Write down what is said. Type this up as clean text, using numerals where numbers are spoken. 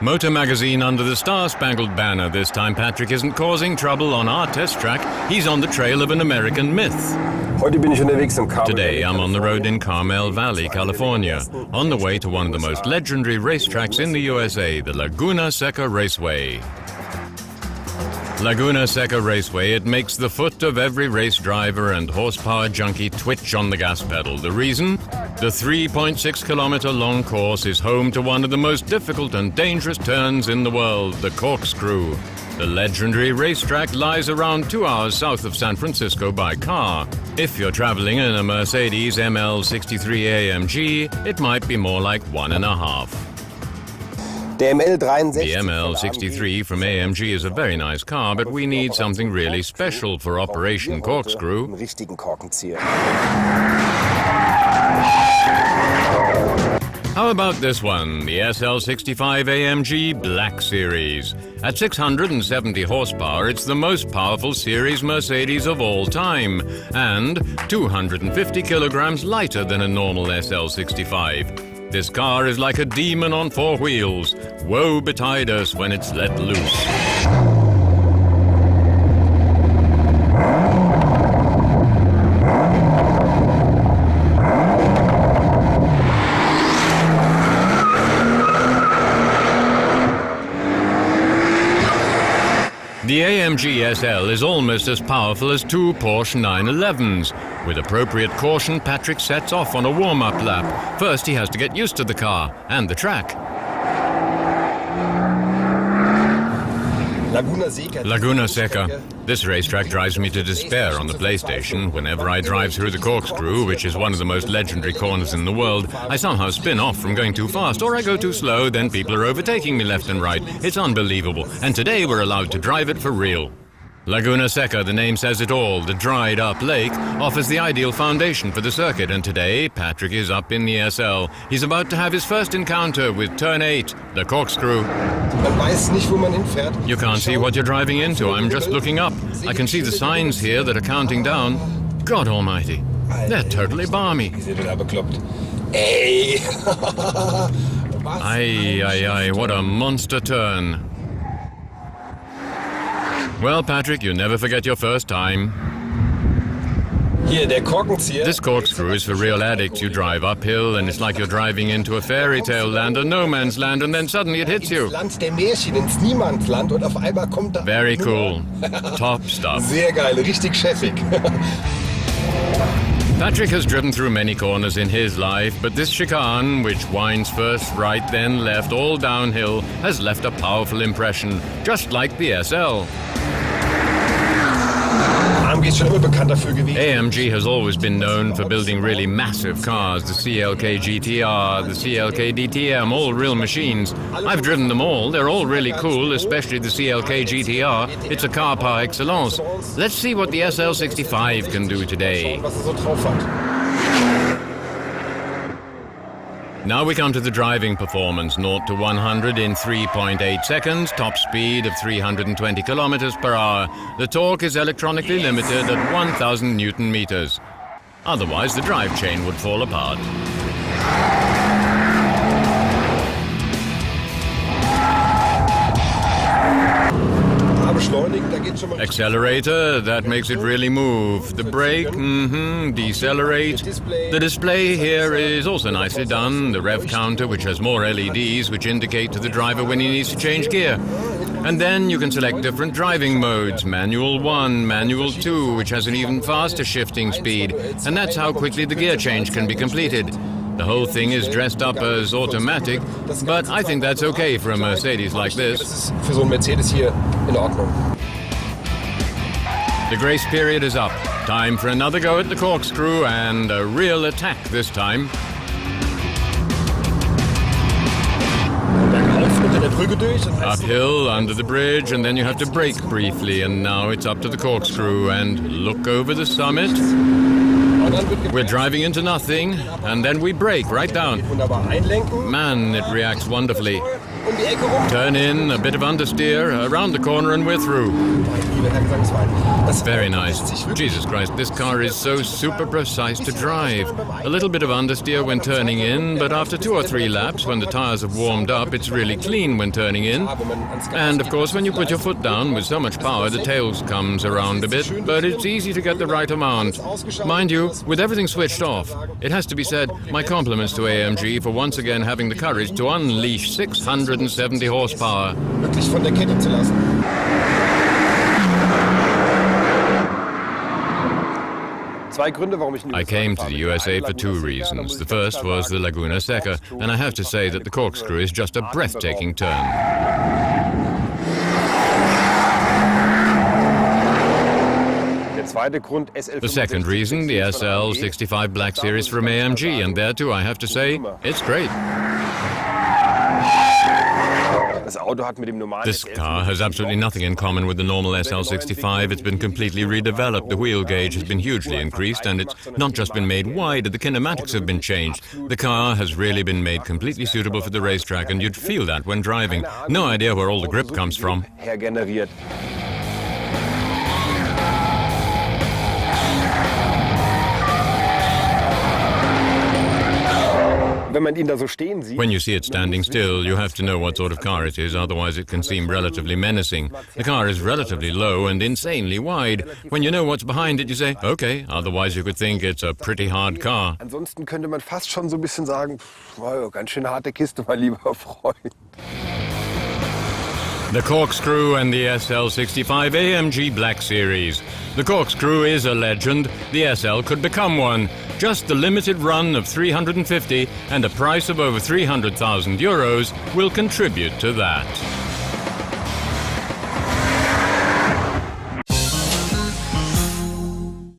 Motor Magazine under the Star-Spangled Banner. This time Patrick isn't causing trouble on our test track. He's on the trail of an American myth. Today I'm on the road in Carmel Valley, California, on the way to one of the most legendary racetracks in the USA, the Laguna Seca Raceway. Laguna Seca Raceway, it makes the foot of every race driver and horsepower junkie twitch on the gas pedal. The reason? The 3.6-kilometer long course is home to one of the most difficult and dangerous turns in the world, the corkscrew. The legendary racetrack lies around 2 hours south of San Francisco by car. If you're traveling in a Mercedes ML63 AMG, it might be more like 1.5. The ML63 from AMG is a very nice car, but we need something really special for Operation Corkscrew. How about this one, the SL65 AMG Black Series? At 670 horsepower, it's the most powerful series Mercedes of all time, and 250 kilograms lighter than a normal SL65. This car is like a demon on 4 wheels. Woe betide us when it's let loose. The AMG SL is almost as powerful as 2 Porsche 911s. With appropriate caution, Patrick sets off on a warm-up lap. First, he has to get used to the car and the track. Laguna Seca. This racetrack drives me to despair on the PlayStation. Whenever I drive through the corkscrew, which is one of the most legendary corners in the world, I somehow spin off from going too fast, or I go too slow, then people are overtaking me left and right. It's unbelievable. And today we're allowed to drive it for real. Laguna Seca, the name says it all. The dried-up lake offers the ideal foundation for the circuit, and today Patrick is up in the SL. He's about to have his first encounter with Turn 8, the corkscrew. You can't see what you're driving into. I'm just looking up. I can see the signs here that are counting down. God almighty, they're totally balmy. Aye, what a monster turn. Well, Patrick, you never forget your first time. This corkscrew is for real addicts. You drive uphill and it's like you're driving into a fairy tale land, a no man's land, and then suddenly it hits you. Very cool. Top stuff. Patrick has driven through many corners in his life, but this chicane, which winds first right then left all downhill, has left a powerful impression, just like the SL. AMG has always been known for building really massive cars, the CLK GTR, the CLK DTM, all real machines. I've driven them all, they're all really cool, especially the CLK GTR. It's a car par excellence. Let's see what the SL65 can do today. Now we come to the driving performance, 0 to 100 in 3.8 seconds, top speed of 320 kilometers per hour. The torque is electronically limited at 1,000 Newton meters. Otherwise, the drive chain would fall apart. Accelerator, that makes it really move. The brake, decelerate. The display here is also nicely done. The rev counter, which has more LEDs, which indicate to the driver when he needs to change gear. And then you can select different driving modes. Manual 1, Manual 2, which has an even faster shifting speed. And that's how quickly the gear change can be completed. The whole thing is dressed up as automatic, but I think that's okay for a Mercedes like this. The grace period is up. Time for another go at the corkscrew and a real attack this time. Uphill, under the bridge, and then you have to brake briefly, and now it's up to the corkscrew and look over the summit. We're driving into nothing, and then we brake right down. Man, it reacts wonderfully. Turn in, a bit of understeer, around the corner and we're through. Very nice. Jesus Christ, this car is so super precise to drive. A little bit of understeer when turning in, but after 2 or 3 laps, when the tires have warmed up, it's really clean when turning in. And of course, when you put your foot down with so much power, the tail comes around a bit, but it's easy to get the right amount. Mind you, with everything switched off, it has to be said, my compliments to AMG for once again having the courage to unleash 670 horsepower. I came to the USA for 2 reasons. The first was the Laguna Seca, and I have to say that the corkscrew is just a breathtaking turn. The second reason, the SL65 Black Series from AMG, and there too I have to say, it's great. This car has absolutely nothing in common with the normal SL65. It's been completely redeveloped. The wheel gauge has been hugely increased, and it's not just been made wider, the kinematics have been changed. The car has really been made completely suitable for the racetrack, and you'd feel that when driving. No idea where all the grip comes from. When you see it standing still, you have to know what sort of car it is, otherwise it can seem relatively menacing. The car is relatively low and insanely wide. When you know what's behind it, you say, okay, otherwise you could think it's a pretty hard car. Ansonsten könnte man fast schon so ein bisschen sagen, ganz schön harte Kiste, mein lieber Freund. The corkscrew and the SL65 AMG Black Series. The corkscrew is a legend. The SL could become one. Just the limited run of 350 and a price of over 300,000 euros will contribute to that.